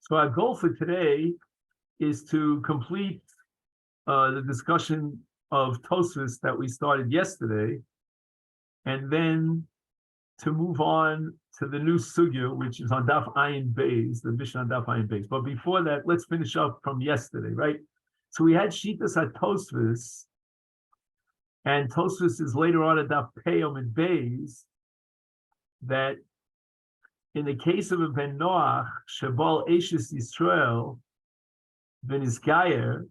So our goal for today is to complete the discussion of Tosfos that we started yesterday, and then to move on to the new sugya, which is on Daf Ayin Beis, the Mishnah on Daf Ayin Beis. But before that, let's finish up from yesterday, right? So we had Shitas at Tosfos, and Tosfos is later on at Daf Peyom and Beis, that in the case of a Ben Noach, Shabal Eishes Yisrael, Ben Isgayer,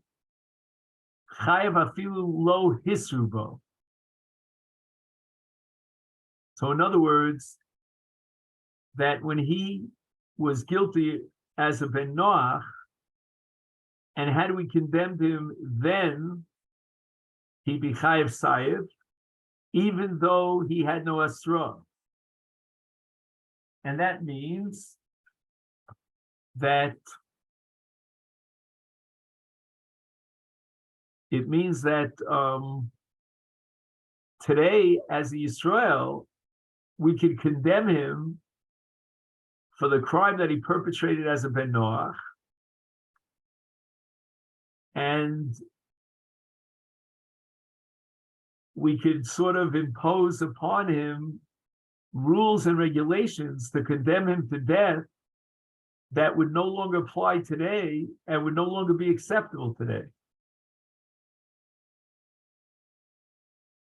Chayav Afilu Lo Hisrubo. So in other words, that when he was guilty as a Ben Noach, and had we condemned him then, he'd be Chayav Sayev, even though he had no Asra. And that means that today, as the Yisrael, we could condemn him for the crime that he perpetrated as a Ben Noach, and we could sort of impose upon him rules and regulations to condemn him to death that would no longer apply today and would no longer be acceptable today.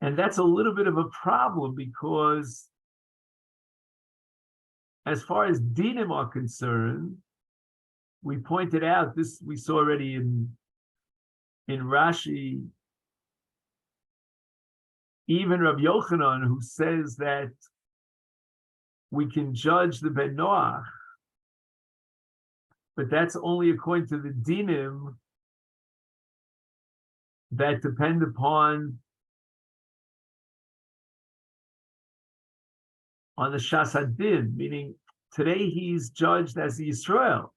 And that's a little bit of a problem, because as far as dinim are concerned, we pointed out this, we saw already in Rashi, even Rabbi Yochanan, who says that we can judge the Ben Noach, but that's only according to the dinim that depend upon on the Shas Hadin, meaning today he's judged as the Yisrael.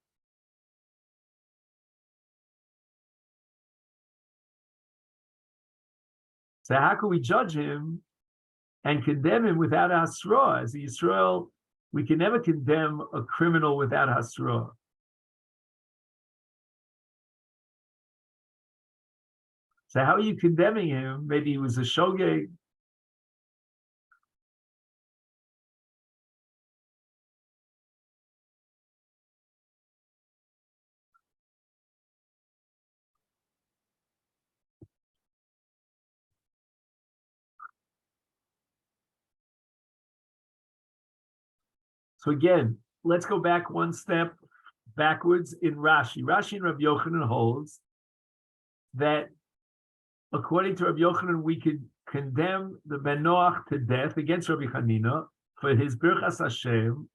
So how can we judge him and condemn him without Hasra? As the Yisrael, we can never condemn a criminal without Hasra. So how are you condemning him? Maybe he was a shogeg. So again, let's go back one step backwards in Rashi. Rashi and Rabbi Yochanan holds that according to Rabbi Yochanan, we could condemn the Ben Noach to death against Rabbi Chanina for his Birchas Hashem,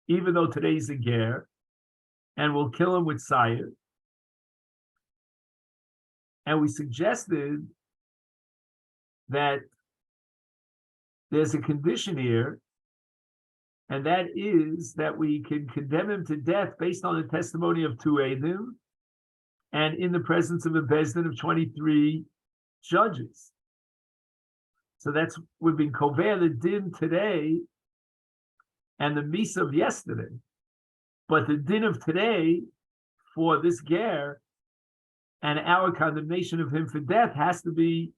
even though today he's a ger, and we'll kill him with Sayed. And we suggested that there's a condition here, and that is that we can condemn him to death based on the testimony of two Eidim and in the presence of a Bezdin of 23 judges. So that's, we've been kover the din today and the misa of yesterday. But the din of today for this ger and our condemnation of him for death has to be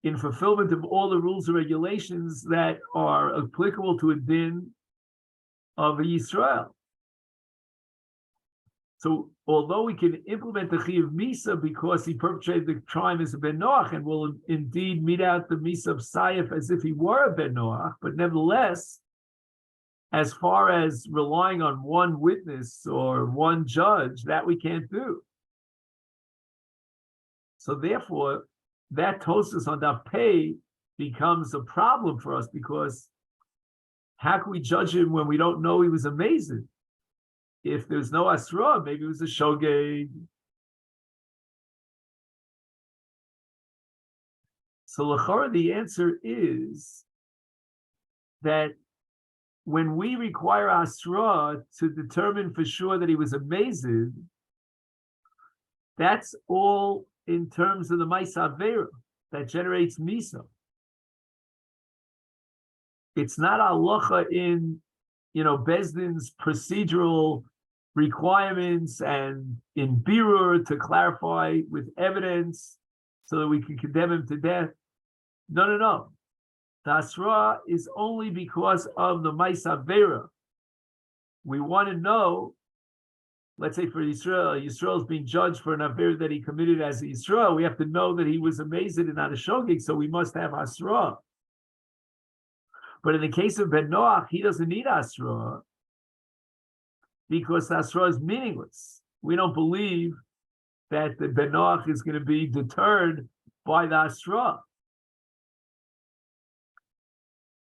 in fulfillment of all the rules and regulations that are applicable to a din of a Yisrael. So although we can implement the Chiyuv Misa because he perpetrated the crime as a Ben Noach and will indeed mete out the Misa of Sayef as if he were a Ben Noach, but nevertheless, as far as relying on one witness or one judge, that we can't do. So therefore, that Tosfos on Daf Pei becomes a problem for us, because how can we judge him when we don't know he was amazing? If there's no Asra, maybe it was a shogeg. So l'chora, the answer is that when we require Asra to determine for sure that he was amazing, that's all in terms of the Maisa Avera that generates Misa. It's not halacha in, Bezdin's procedural requirements and in birur to clarify with evidence so that we can condemn him to death. No. The asra is only because of the Maisa Vera. We want to know, let's say for Yisrael is being judged for an Aver that he committed as a Yisrael. We have to know that he was amazed and not a shogig, so we must have asra. But in the case of Ben Noach, he doesn't need asra because the asra is meaningless. We don't believe that the Ben Noach is going to be deterred by the asra.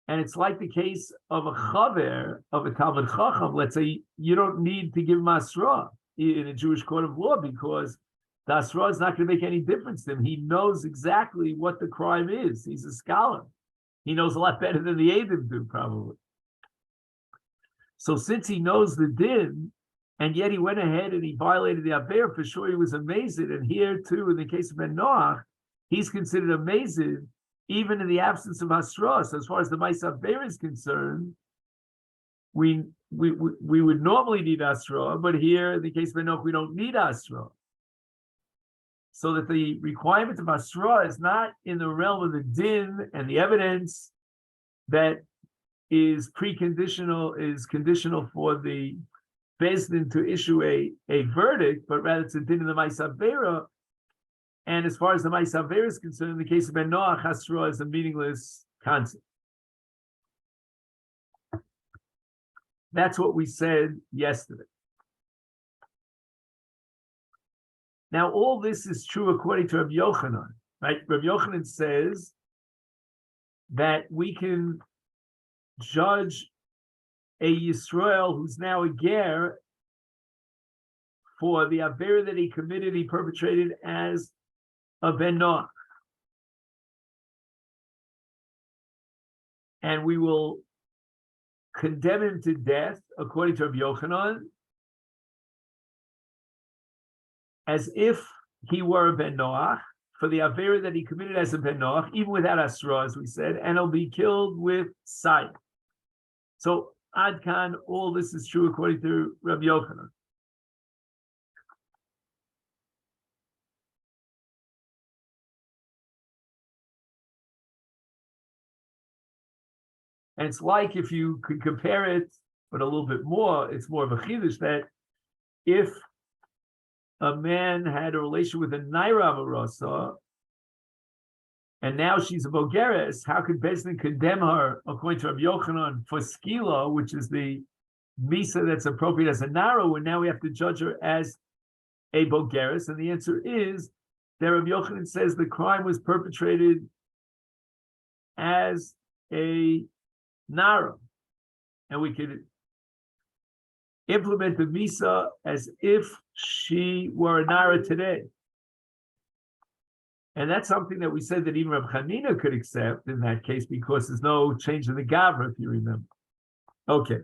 And it's like the case of a chaver, of a Talmud Chacham. Let's say you don't need to give him asra in a Jewish court of law because the asra is not going to make any difference to him. He knows exactly what the crime is. He's a scholar. He knows a lot better than the Eidim do, probably. So since he knows the din, and yet he went ahead and he violated the Aver, for sure he was amazed. And here too, in the case of Ben Noach, he's considered amazed even in the absence of asra. So as far as the Maisa Aver is concerned, we would normally need asra, but here in the case of Ben Noach, we don't need asra. So that the requirement of asra is not in the realm of the din and the evidence that is conditional for the Beis Din to issue a verdict, but rather it's a din in the Maisa Aver. And as far as the Maisa Aver is concerned, in the case of Ben Noach, asra is a meaningless concept. That's what we said yesterday. Now, all this is true according to Rabbi Yochanan, right? Rabbi Yochanan says that we can judge a Yisrael who's now a ger for the Aver that he committed, he perpetrated as a Ben Noach. And we will condemn him to death, according to Rabbi Yochanan, as if he were a Ben Noach, for the Aver that he committed as a Ben Noach, even without asra, as we said, and he'll be killed with sayf. So, Ad Kan, all this is true according to Rabbi Yochanan. And it's like if you could compare it, but a little bit more, it's more of a chiddush that if a man had a relation with a Naira Marasa, and now she's a Bogeres, how could Beis Din condemn her, according to Rabbi Yochanan, for skila, which is the misa that's appropriate as a Nara, when now we have to judge her as a Bogeres? And the answer is that Rabbi Yochanan says the crime was perpetrated as a Nara, and we could implement the misa as if she were a Nara today. And that's something that we said that even Reb Chanina could accept in that case because there's no change in the Gavra, if you remember. Okay.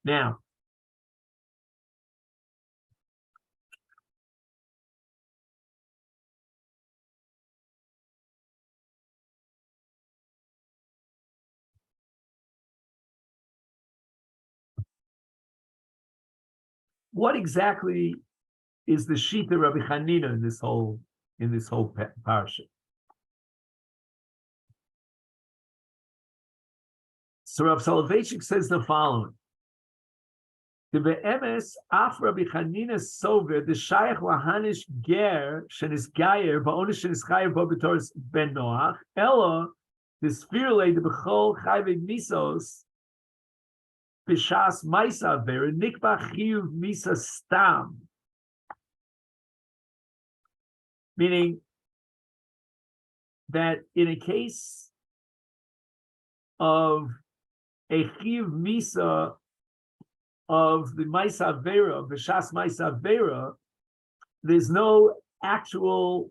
Now, what exactly is the Shita Rabbi Chanina in this whole parasha? So Rav Soloveitchik says the following: the be'emes af Rabbi Chanina sover the shayach lahanish ger shenis gayer ba'onish shenis chayer bo b'toras ben Noach elo the sfirle the b'chol chayve misos b'shas ma'isa ver nikba chiyuv misa stam. Meaning that in a case of a chiyuv misa of the Maisa Vera, B'shas Maisa Vera, there's no actual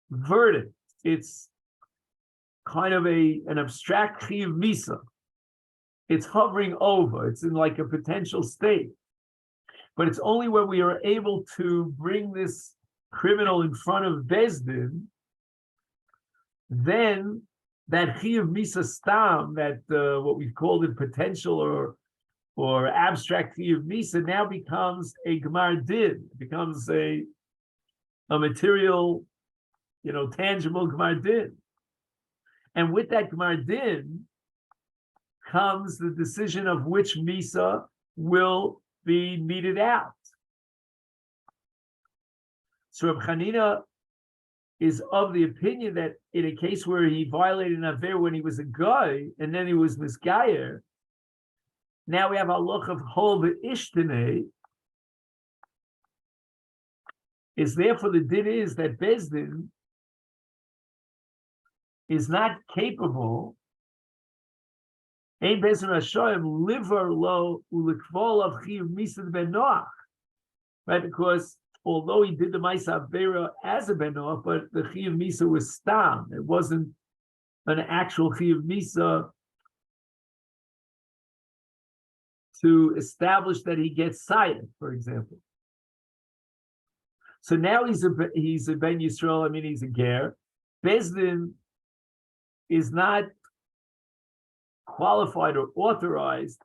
verdict. It's kind of an abstract chiyuv misa. It's hovering over. It's in like a potential state. But it's only when we are able to bring this criminal in front of Beis Din, then that chiyuv misa stam, that what we called it potential or abstract chiyuv misa, now becomes a gemar din, becomes a material, tangible gemar din, and with that gemar din comes the decision of which misa will be meted out. So Reb Chanina is of the opinion that in a case where he violated an aver when he was a guy and then he was misgayer, now we have a look of hol v'ishtene, is therefore the din is that Bezdin is not capable, ein Bezdin Rashoim liver lo ulikvol of chiyuv misad ben Noach, right? Because although he did the Maisa Avera as a Ben Noach, but the Chiyuv Misa was Stam. It wasn't an actual Chiyuv Misa to establish that he gets Sayed, for example. So now he's a Ben Yisrael, he's a Ger. Bezdin is not qualified or authorized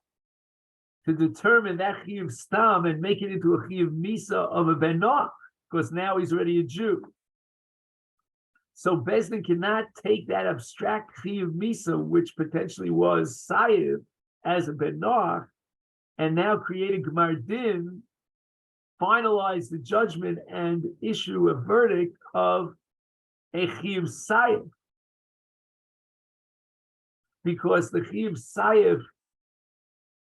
to determine that chiyuv stam and make it into a chiyuv misa of a ben Noach, because now he's already a Jew. So Bezdin cannot take that abstract chiyuv misa, which potentially was sayiv as a ben Noach, and now create a gemar din, finalize the judgment, and issue a verdict of a chiyuv sayiv, because the chiyuv sayiv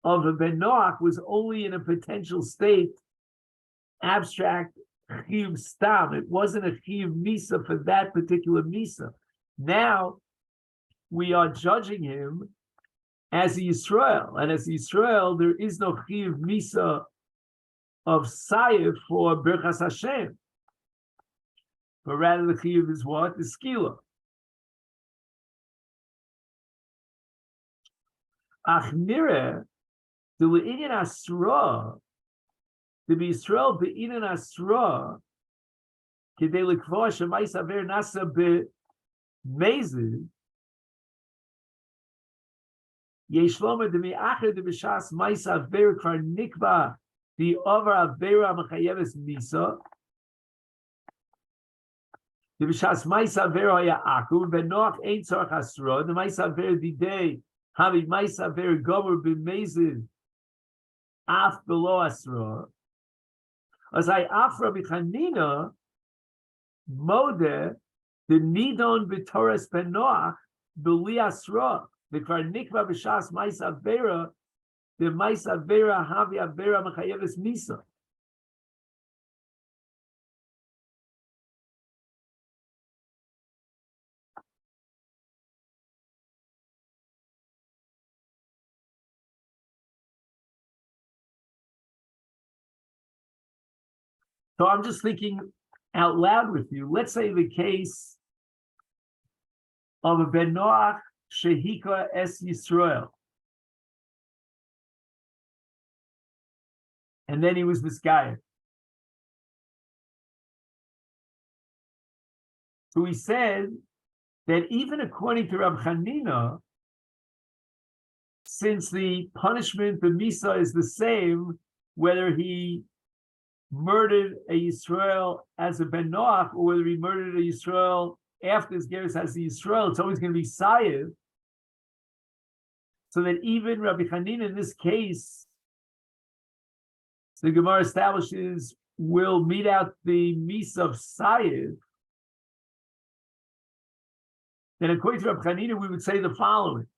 of a ben Noach was only in a potential state, abstract chiyuv stam. It wasn't a chiyuv misa for that particular misa. Now we are judging him as a Yisrael, and as a Yisrael, there is no chiyuv misa of sayiv for Birchas Hashem, but rather the chiyuv is what? The skila. Ach nireh, the Le'inyan Asra, the Yisrael be'inyan Asra, kedei lekvah shemais aver nasa be'mezid, yesh lomer demi'acher debishas mais aver kvar nikva the over avera mechayeves misa, debishas mais aver haya akum v'noach ein tzarach asra, the mais aver didei havi mais aver gomer b'mezid af below asra. As I afra b'chanina mode the nidon b'toras ben Noach b'li asra the kvar nikva b'shas mais avera the mais avera havi avera mechayeves misa. So I'm just thinking out loud with you. Let's say the case of a ben Noach shehika es Yisrael, and then he was misguided. So he said that even according to Rab Chanina, since the punishment, the misa, is the same, whether he murdered a Yisrael as a ben Noach or whether he murdered a Yisrael after his gerus as a Yisrael, it's always going to be sayiv. So that even Rabbi Chanina in this case, the Gemara establishes, will meet out the misa of sayiv. Then according to Rabbi Chanina, we would say the following,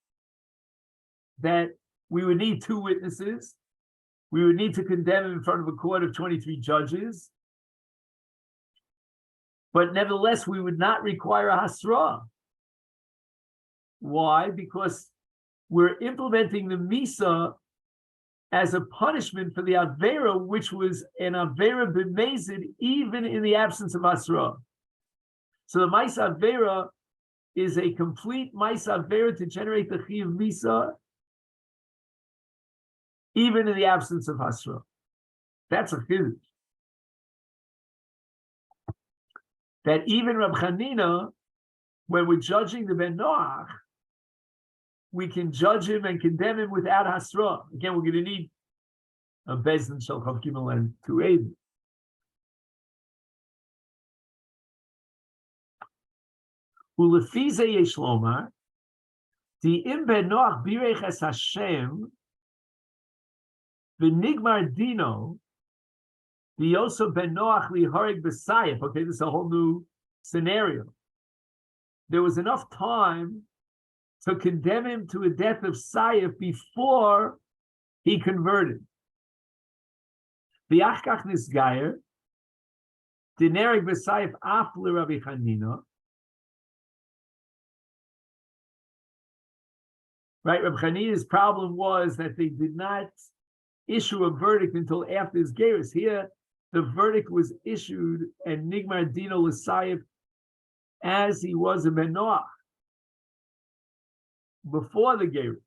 that we would need two witnesses. We would need to condemn him in front of a court of 23 judges. But nevertheless, we would not require a hasra. Why? Because we're implementing the misa as a punishment for the avera, which was an avera b'mezid, even in the absence of hasra. So the maisa avera is a complete maisa avera to generate the chiyuv misa, even in the absence of hasra. That's a chiddush. That even Rab Chanina, when we're judging the ben Noach, we can judge him and condemn him without hasra. Again, we're going to need a bezdin shel chav gimel and 280. Ulefize yesh lomar, the im benoach birech es Hashem, v'nigmar dino, the yoso benoach liharig b'sayif. Okay, this is a whole new scenario. There was enough time to condemn him to a death of Sayif before he converted. V'achkach nisgayer, dinerig b'Sayif af l'Rabbi Chanina. Right, Rabbi Chanina's problem was that they did not issue a verdict until after his gerus. Here, the verdict was issued and nigmar dino l'Sayif as he was a ben Noach before the gerus.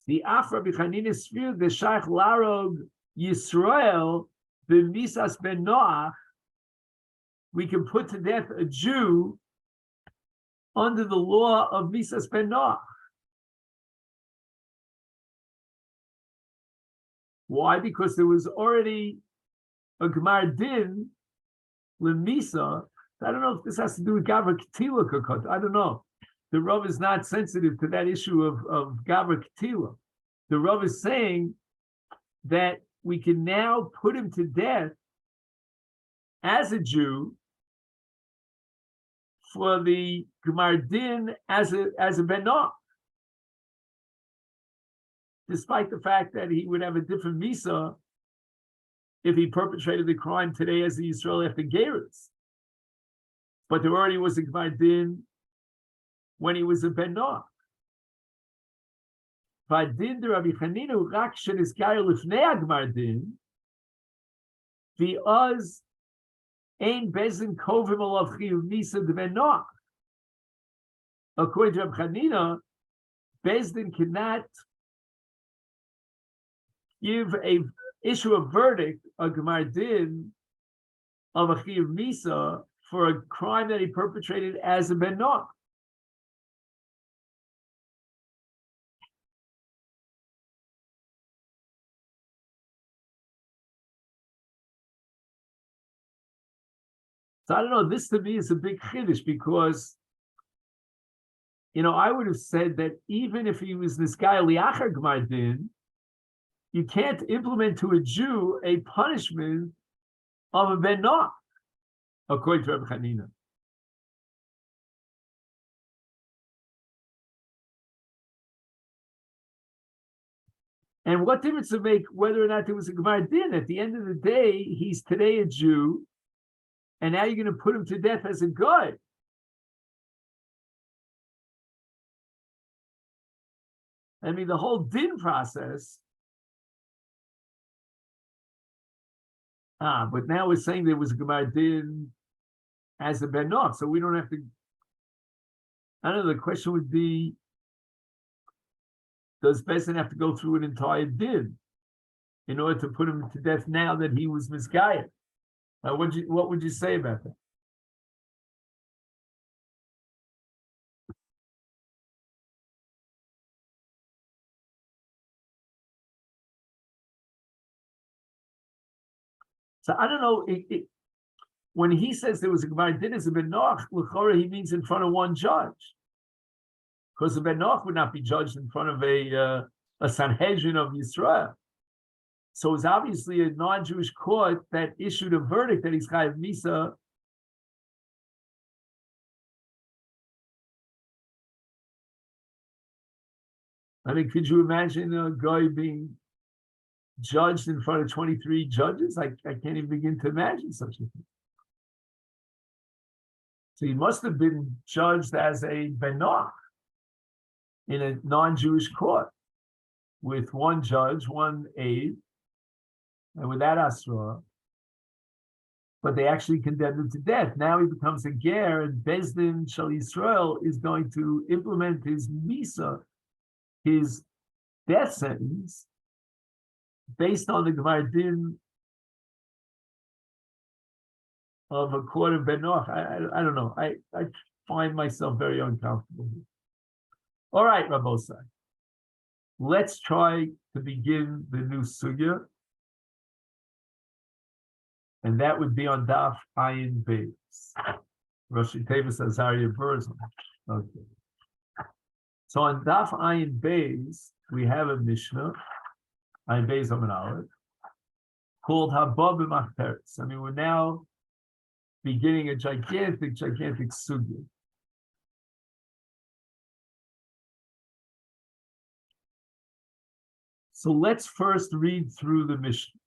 The Af Rabbi Chanina sphere the Shaykh Larog Yisrael the Misas ben Noach. We can put to death a Jew under the law of Misas ben Noach. Why? Because there was already a Gemar Din Lemisa. I don't know if this has to do with Gavra Ketila Kakot. I don't know. The Rav is not sensitive to that issue of Gavra Ketila. The Rav is saying that we can now put him to death as a Jew for the Gemar Din as a Ben Noach, despite the fact that he would have a different Misa if he perpetrated the crime today as the Yisrael after Gerus. But there already was a Gemar Din when he was a Ben Noach. V'adin de Rabbi Chanina rak shenizgayer lifnei Gemar Din v'oz ein bezin kovim alav chiyuv Misa de Ben Noach. According to Rabbi Chanina, Bezdin cannot issue a verdict, a Gemar Din of a chiyuv Misa for a crime that he perpetrated as a Ben Noach. So I don't know, this to me is a big chiddush because, I would have said that even if he was this guy, liachar Gemar Din, you can't implement to a Jew a punishment of a Ben Noach, according to Rebbe Chanina. And what difference to make whether or not there was a Gemar Din? At the end of the day, he's today a Jew, and now you're going to put him to death as a god. I mean, the whole din process. But now we're saying there was a Gemar Din as a Ben Noach, so we don't have to. I don't know. The question would be: does Bezdin have to go through an entire din in order to put him to death now that he was misguided? What would you say about that? So I don't know. When he says there was a Gemar Din as a Ben Noach, l'chora he means in front of one judge, because a Ben Noach would not be judged in front of a Sanhedrin of Yisrael. So it's obviously a non-Jewish court that issued a verdict that he's chayav misa. I mean, could you imagine a guy being judged in front of 23 judges? I can't even begin to imagine such a thing. So he must have been judged as a Ben Noach in a non-Jewish court with one judge, one aide, and with that asra, but they actually condemned him to death. Now he becomes a ger, and Bezdin Shal Yisrael is going to implement his misa, his death sentence, based on the Gemar Din of a court of Benoch. I don't know. I find myself very uncomfortable here. All right, Rabbosai. Let's try to begin the new sugya. And that would be on Daf Ayin Beis. Rashi Tevis Azariah Burzum. Okay. So on Daf Ayin Beis, we have a Mishnah, Ayin Beis Amud Aleph, called Haba B'Machteres. I mean, we're now beginning a gigantic sugya. So let's first read through the Mishnah.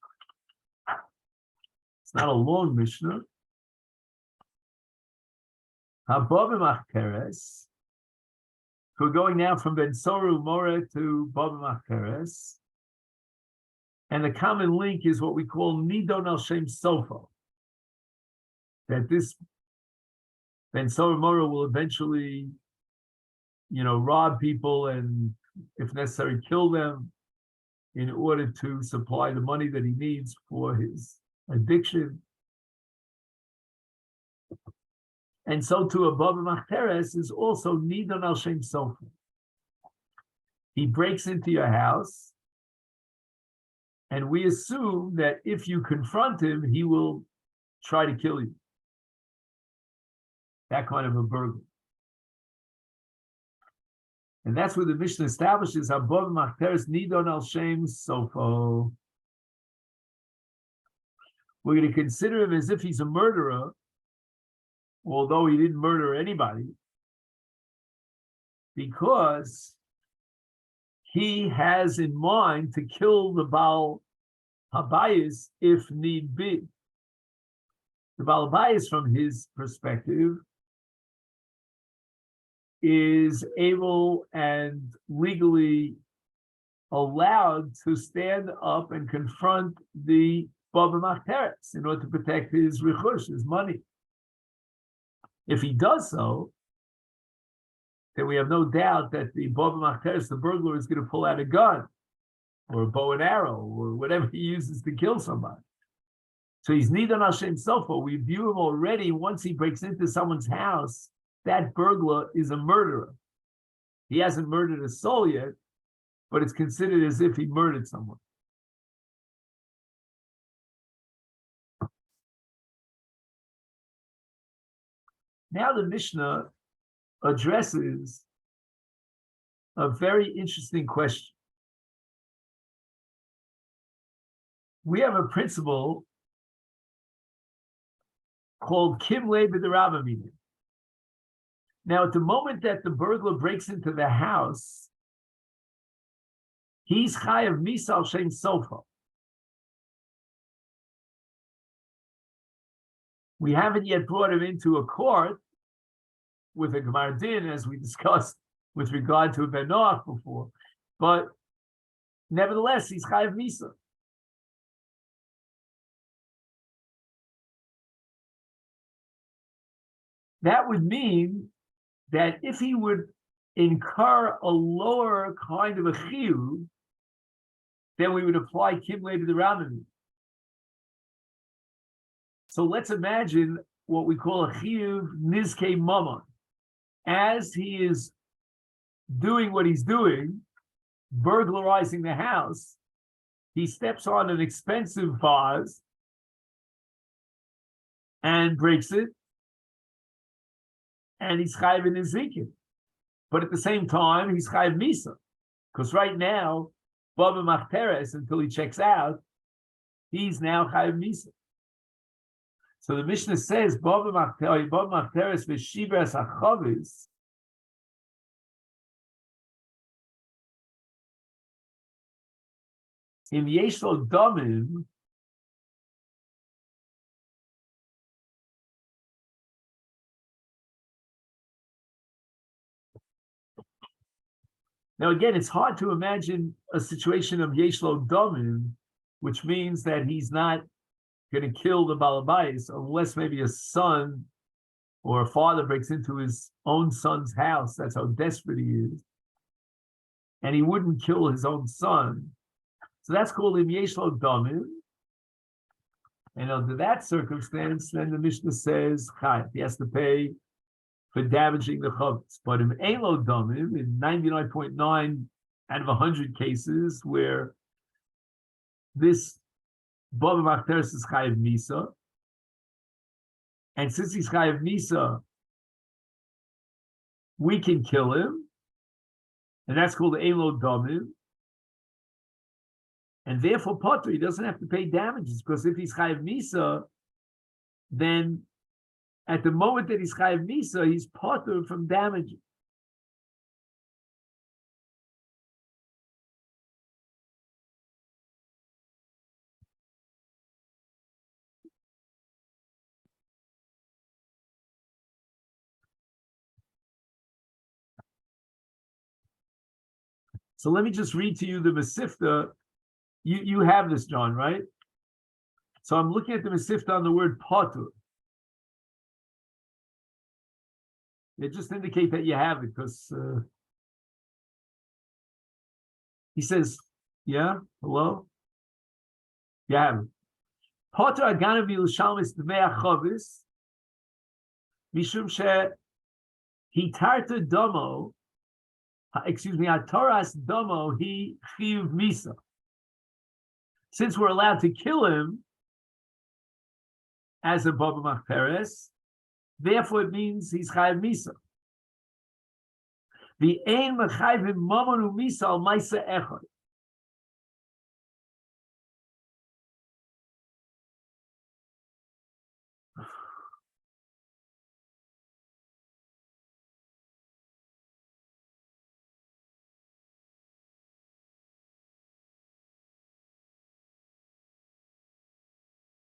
It's not a long Mishnah. Haba B'Machteres. We're going now from Ben Soru More to Baba Machperes. And the common link is what we call Nidon al Shem Sofo. That this Ben Soru More will eventually, rob people and, if necessary, kill them in order to supply the money that he needs for his addiction. And so to a Baba Machteres is also Nidon al Shem Sofa. He breaks into your house, and we assume that if you confront him, he will try to kill you. That kind of a burglar. And that's where the Mishnah establishes Baba Machteres Nidon al Shem Sofa. We're going to consider him as if he's a murderer, although he didn't murder anybody, because he has in mind to kill the Baal Habayis if need be. The Baal Habayis, from his perspective, is able and legally allowed to stand up and confront the Baba Machteres in order to protect his rechush, his money. If he does so, then we have no doubt that the Baba Machteres, the burglar, is going to pull out a gun or a bow and arrow or whatever he uses to kill somebody. So he's Nidon al Shem Sofa. We view him already, once he breaks into someone's house, that burglar is a murderer. He hasn't murdered a soul yet, but it's considered as if he murdered someone. Now the Mishnah addresses a very interesting question. We have a principle called Kim Le B'Derava Minim. Now, at the moment that the burglar breaks into the house, he's Chayav Misal Shem Sofa. We haven't yet brought him into a court with a Gemar Din, as we discussed with regard to a Benoach before, but nevertheless, he's Chayav Misa. That would mean that if he would incur a lower kind of a chiyuv, then we would apply Kimle to the Ramani. So let's imagine what we call a chiyuv nizkei mamon. As he is doing what he's doing, burglarizing the house, he steps on an expensive vase and breaks it, and he's chayiv in Ezekiel. But at the same time, he's chayiv misa, because right now, Baba Machteres, until he checks out, he's now chayiv misa. So the Mishnah says, Baba Machteres v'shivras hachavis, im yesh lo damim, now again, it's hard to imagine a situation of yesh lo damim, which means that he's not going to kill the balabais unless maybe a son or a father breaks into his own son's house. That's how desperate he is. And he wouldn't kill his own son. So that's called im yesh lo damim. And under that circumstance, then the Mishnah says, Chayav, he has to pay for damaging the chavetz. But in Elo Domim, in 99.9 out of 100 cases where this Bava Machteres is Chayav Misa, and since he's Chayav Misa, we can kill him, and that's called Elo Domim. And therefore, Potter, he doesn't have to pay damages, because if he's Chayav Misa, then at the moment that he's Chayav Misa, he's Potter from damages. So let me just read to you the Masifta. You have this, John, right? So I'm looking at the Masifta on the word Potter. They just indicate that you have it, because he says, yeah, hello? You have it. Potter agana v'yushalmis dmei achavis mishum she hitarta domo, hataras domo he chiyuv misa. Since we're allowed to kill him as a Bava Machteres, therefore it means he's chayav misa. The ein mechayvim mamonu misa al maisa echad.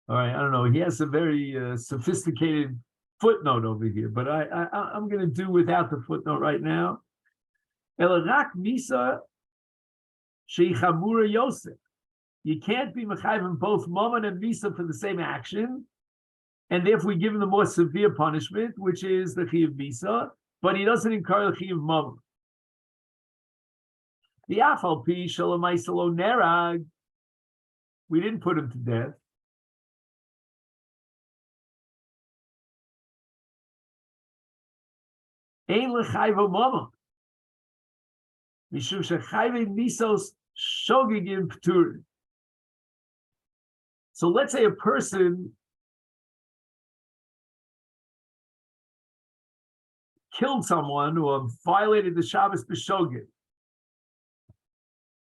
All right, I don't know. He has a very sophisticated footnote over here, but I'm going to do without the footnote right now. Elarak misa sheichamura Yosef. You can't be mechayvim both mammon and misa for the same action, and therefore we give him the more severe punishment, which is the chiyuv misa, but he doesn't incur the chiyuv mammon. The afal pi shalamaisa lo nerag. We didn't put him to death. Ein lechayvo mama. Mishum shechayve misos shogigim p'turin. So let's say a person killed someone or violated the Shabbos b'shogig.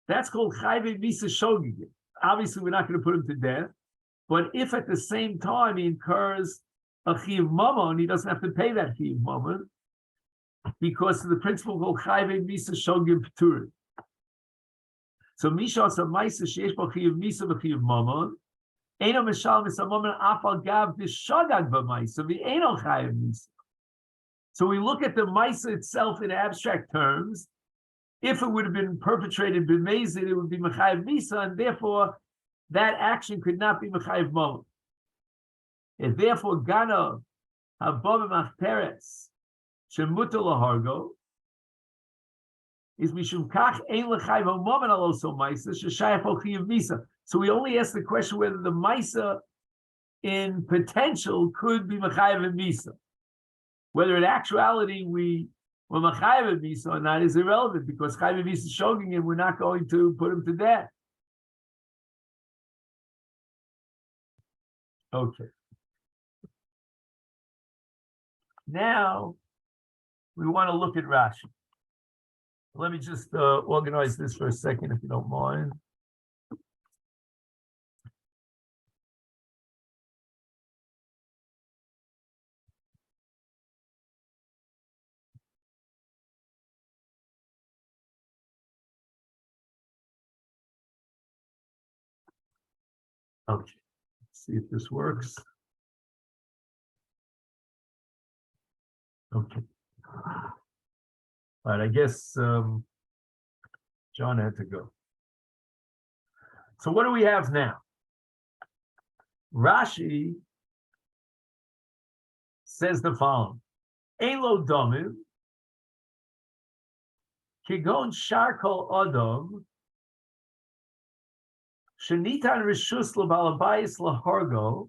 That's called chayve misa shogigim. Obviously, we're not going to put him to death, but if at the same time he incurs a chiyuv mamon, he doesn't have to pay that chiyuv mamon, because of the principle called chayve misa shogim p'turin. So misha asa ma'isa sheyesh bo chiyuv misa v'chiyuv mamon, eino mishal misa mamon afal gav b'shogag b'ma'isa v'eino chayve misa. So we look at the ma'isa itself in abstract terms. If it would have been perpetrated b'mezid, it would be mechayev misa, and therefore that action could not be mechayev mamon. And therefore gana habava machteres shemuta lahargo is mishum kach ein lechayv mamon aloso ma'isa sheshayach al chiyuv misa. So we only ask the question whether the ma'isa in potential could be mechayev misa. Whether in actuality we were mechayev misa or not is irrelevant, because chayev misa shoging him, we're not going to put him to death. Okay. Now we want to look at Rashi. Let me just organize this for a second, if you don't mind. Okay, let's see if this works. Okay. All right, I guess John had to go. So what do we have now? Rashi says the following: Elo domim kigon sharkol adam Shenitan rishus l'balabayis lahorgo,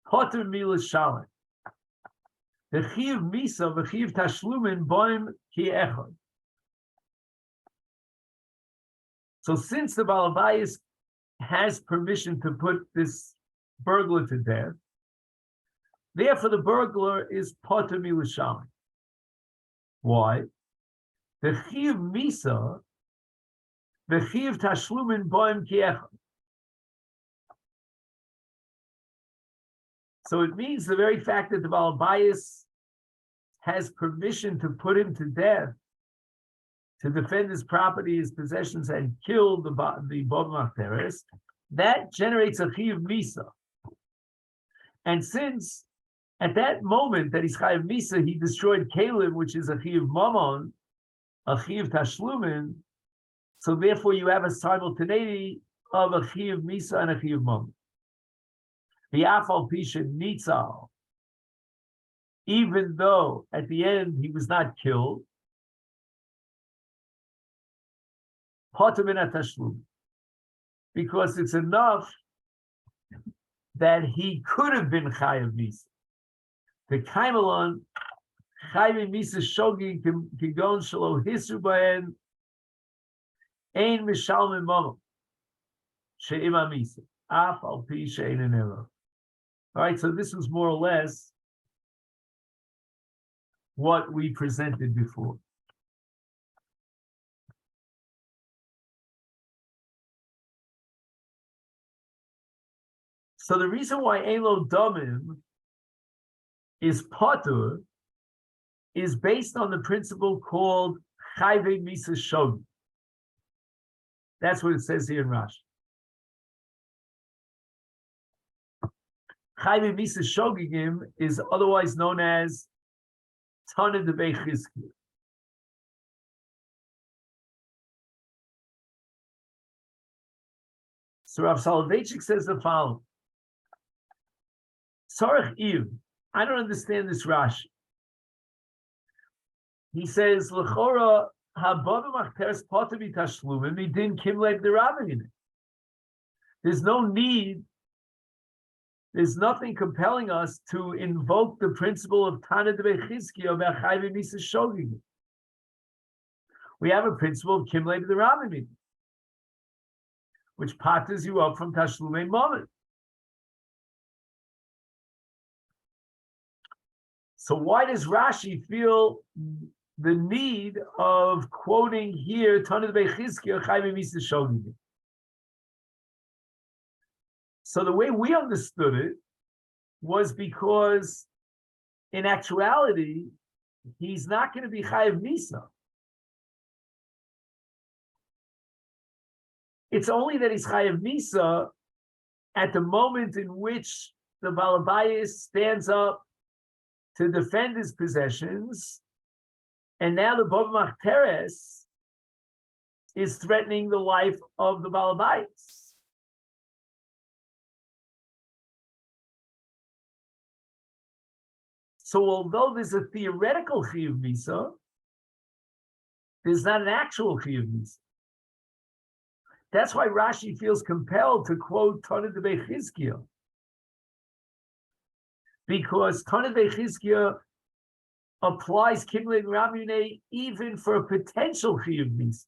poter mila shalom. The chiv misa, the chiv tashlumin boim ki echad. So since the balabayis has permission to put this burglar to death, therefore the burglar is poter mila shalom. Why? The chiv misa, the chiv tashlumin boim ki echad. So it means the very fact that the balabayis has permission to put him to death, to defend his property, his possessions, and kill the Bob Machteres, that generates a Chiv Misa. And since at that moment that he's Chayiv Misa, he destroyed Kalim, which is a Chiv Mamon, a Chiv Tashlumin, so therefore you have a simultaneity of a Chiv Misa and a Chiv Mamon. The Afal Pisha Nitzal, even though at the end he was not killed, because it's enough that he could have been Chayav Misa. The Kaimelon, Chayav Misa Shogi Kigon Shalo Hisu Baen, Ein Mishalmin Momo, She'ima Misa, Af Al Pi She'ein Enero. All right, so this was more or less what we presented before. So the reason why Elo Domim is Potur is based on the principle called Chayve Misa Shogi. That's what it says here in Rashi. Chayve Misa Shogigim is otherwise known as Tana de Bechizki. So Rav Soloveitchik says the following. Sarach Iv, I don't understand this Rashi. He says, L'chora habadu machteres poter b'tashlumim midin kimlev derabin. There's no need, there's nothing compelling us to invoke the principle of Tana de Bechizki of Chayve Misa Shogig. We have a principle of kimlev derabin, which patters you up from tashlumei moment. So why does Rashi feel the need of quoting here Tana Bechizkiya Chayve Misa Shogig? So the way we understood it was because in actuality he's not going to be Chayiv Misa. It's only that he's Chayiv Misa at the moment in which the Balabayis stands up to defend his possessions, and now the Bob Machteres is threatening the life of the Balabayis. So although there's a theoretical Chiyuv Misa, there's not an actual Chiyuv Misa. That's why Rashi feels compelled to quote Tana de Bechizkiya, because Tana Bechizkiya applies Kimlei Ramune even for a potential Chiyuv Misa.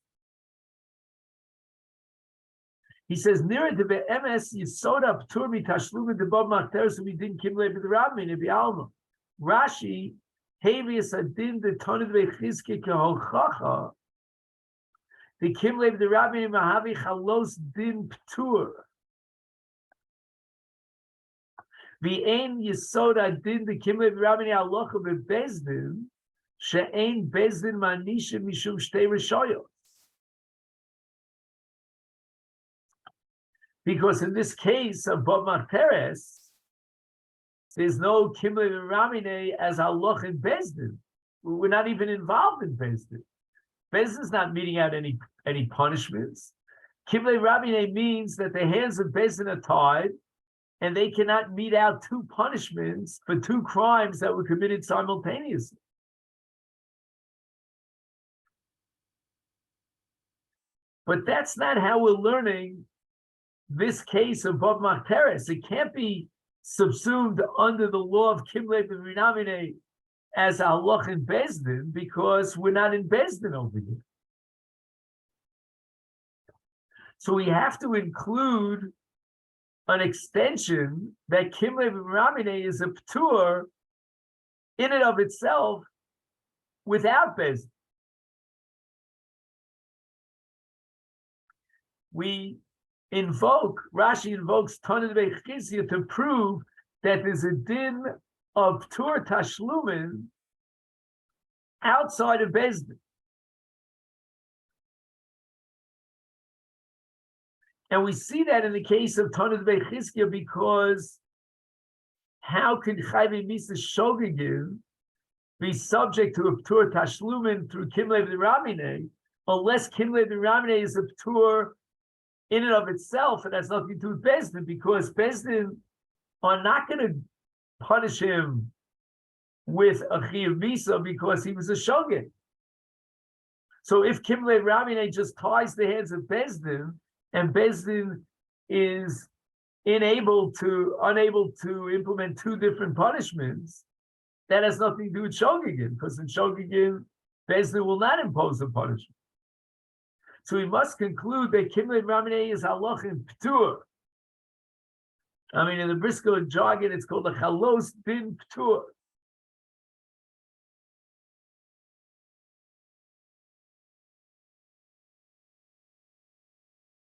He says, Nira de be'emes yisoda p'tur mitashlumin de bob machteres u'midin Kimlei b'Ramune b'alma. Rashi, Havius adin de Tana Bechizkiya keholchacha, the Kimlei b'Ramune mahavi chalos din p'tur. V'ein yisoda din the kimlev rabbi alocha bebezdin she'ein bezdin manishim mishum shtei rishoyos. Because in this case of Bob Machteres, there's no kimlev rabbi as aloch in bezdin. We're not even involved in bezdin. Bezdin's not meting out any punishments. Kimlev rabbi means that the hands of bezdin are tied, and they cannot mete out two punishments for two crimes that were committed simultaneously. But that's not how we're learning this case of Bob Machteres. It can't be subsumed under the law of Kimlev and Rinamine as a halach in Bezdin, because we're not in Bezdin over here. So we have to include an extension that Kimlev and Rinamine is a ptur in and of itself without Bezdin. Rashi invokes Tanit Bechizia to prove that there's a din of Ptur Tashlumin outside of Bezdin. And we see that in the case of Tanit Bechizia, because how can Chayve Misa Shogegin be subject to a Ptur Tashlumin through Kimlev Ramine, unless Kimlev Ramine is a Ptur in and of itself, and has nothing to do with Bezdin, because Bezdin are not going to punish him with a Chiyuv Misa because he was a Shogeg. So if Kimlev Ramine just ties the hands of Bezdin, and Bezdin is unable to implement two different punishments, that has nothing to do with Shogegin, because in Shogegin, Bezdin will not impose a punishment. So we must conclude that Kimlev Ramine is halach in Ptur. I mean, in the Briscoe jargon, it's called a chalos din Ptur.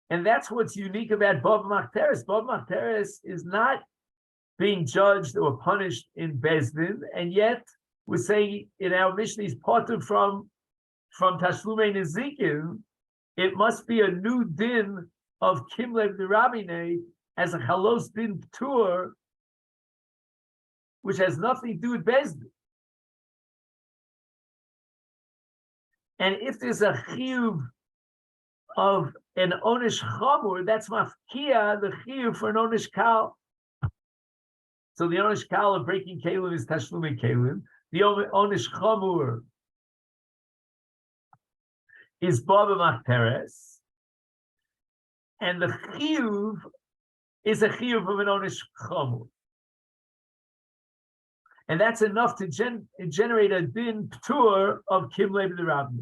And that's what's unique about Bob Machteres. Bob Machteres is not being judged or punished in Bezdin, and yet we're saying in our Mishnah he's parted from Tashlumei Nezikin. It must be a new din of Kimlev Rabine as a chalos din Ptur, which has nothing to do with Bezdin. And if there's a chiyuv of an onish chamur, that's mafkia, the chiyuv for an onish kal. So the onish kal of breaking kelim is tashlumei kelim. The onish chamur is Baba Machteres, and the chiyuv is a chiyuv of an onish chamur. And that's enough to generate a din ptur of Kimlev Rabbi.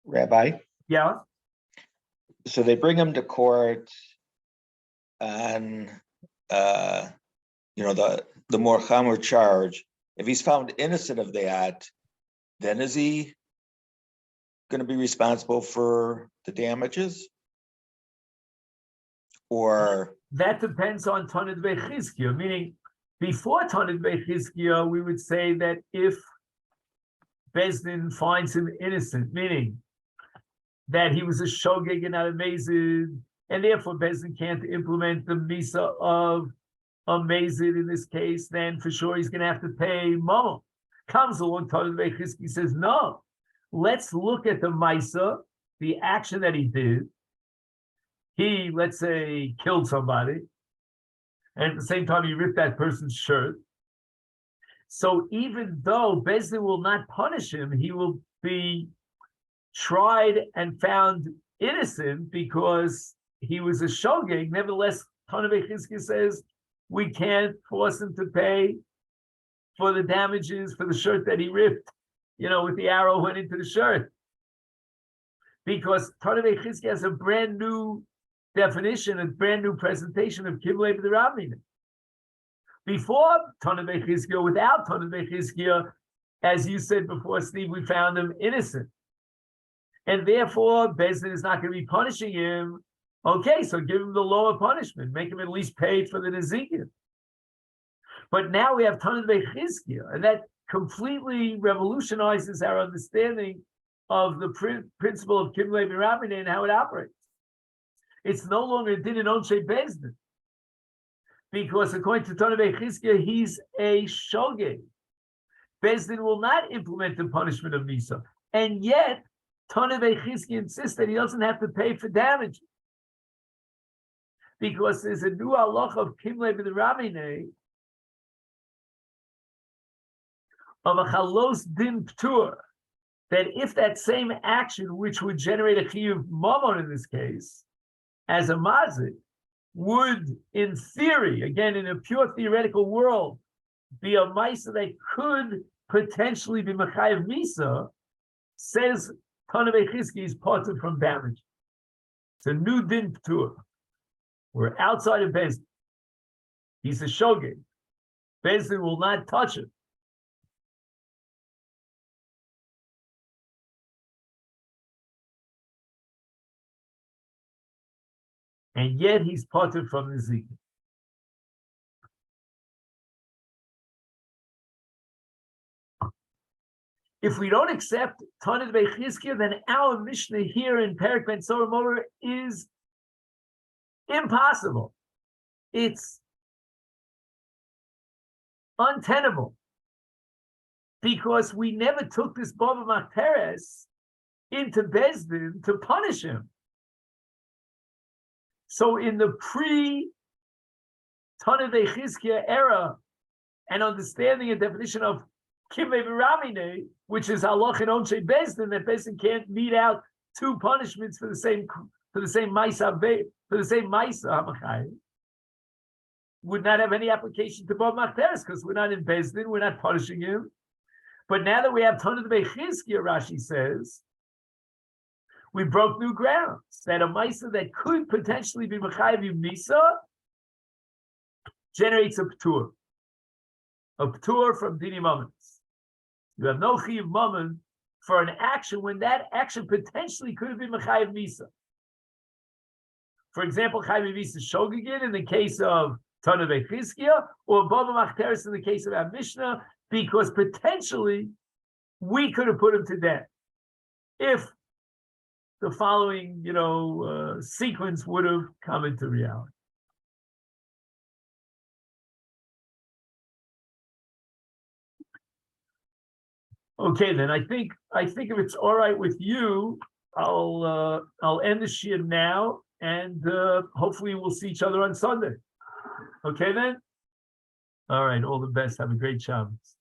Rabbi? Yeah? So they bring him to court on, the more chamur charge. If he's found innocent of that, then is he going to be responsible for the damages? Or that depends on Tanit Bechizkiya, meaning before Tanit Bechizkiya, we would say that if Bezdin finds him innocent, meaning that he was a shogeg and not a mazid, and therefore Bezdin can't implement the misa of a mazid in this case, then for sure he's going to have to pay mama. Comes along, Tanit Bechizkiya says, no, let's look at the misa, the action that he did. He, let's say, killed somebody, and at the same time he ripped that person's shirt. So even though Bezdin will not punish him, he will be tried and found innocent because he was a shogeg. Nevertheless, Tanit Bechizkiya says we can't force him to pay for the damages for the shirt that he ripped, with the arrow went into the shirt. Because Tanit Bechizkiya has a brand new definition, a brand new presentation of Kimlev Rabbi. Before Tanit Bechizkiya, without Tanit Bechizkiya, as you said before, Steve, we found him innocent. And therefore, Bezdin is not going to be punishing him. Okay, so give him the lower punishment. Make him at least pay for the Nezikin. But now we have Tanit Bechizkiya, and that completely revolutionizes our understanding of the principle of Kimlev Rabbi and how it operates. It's no longer din in Onshe Bezdin. Because according to Tanit Bechizkiya, he's a shogeg. Bezdin will not implement the punishment of Misa. And yet, Tanit Bechizkiya insists that he doesn't have to pay for damage. Because there's a new halacha of Kimlev Rabbi of a chalos din ptur. that if that same action, which would generate a chiyuv mamon in this case, as a mazik, would, in theory, again, in a pure theoretical world, be a ma'isa that could potentially be mechayev misa, says Tana Bechizki is parted from damage. It's a new din p'tur. We're outside of Bezdin. He's a shogeg. Bezdin will not touch him. And yet he's parted from the zika. If we don't accept Tanit Bechizkiya, then our Mishnah here in Perek Ben Sorah Morer is impossible. It's untenable. Because we never took this Bava Machteres into Bezdin to punish him. So in the pre-Tanit Bechizkiya era, and understanding a definition of Kimei V'Ramine, which is halach and onshe Bezdin, that Bezdin can't mete out two punishments for the same ma'isa hamachayim, would not have any application to Bava Machteres because we're not in Bezdin, we're not punishing him. But now that we have Tanit Bechizkiya, Rashi says, we broke new grounds. That a ma'isa that could potentially be mechayev misa generates a p'tur from dini moments. You have no chiyuv mammon for an action when that action potentially could have been mechayev misa. For example, chayev misa shogegin in the case of Tana Bechizkiya, or Bava Machteres in the case of our Mishnah, because potentially we could have put him to death if the following, sequence would have come into reality. Okay, then I think if it's all right with you, I'll end the shiur now, and hopefully we'll see each other on Sunday. Okay, then. All right. All the best. Have a great Shabbos.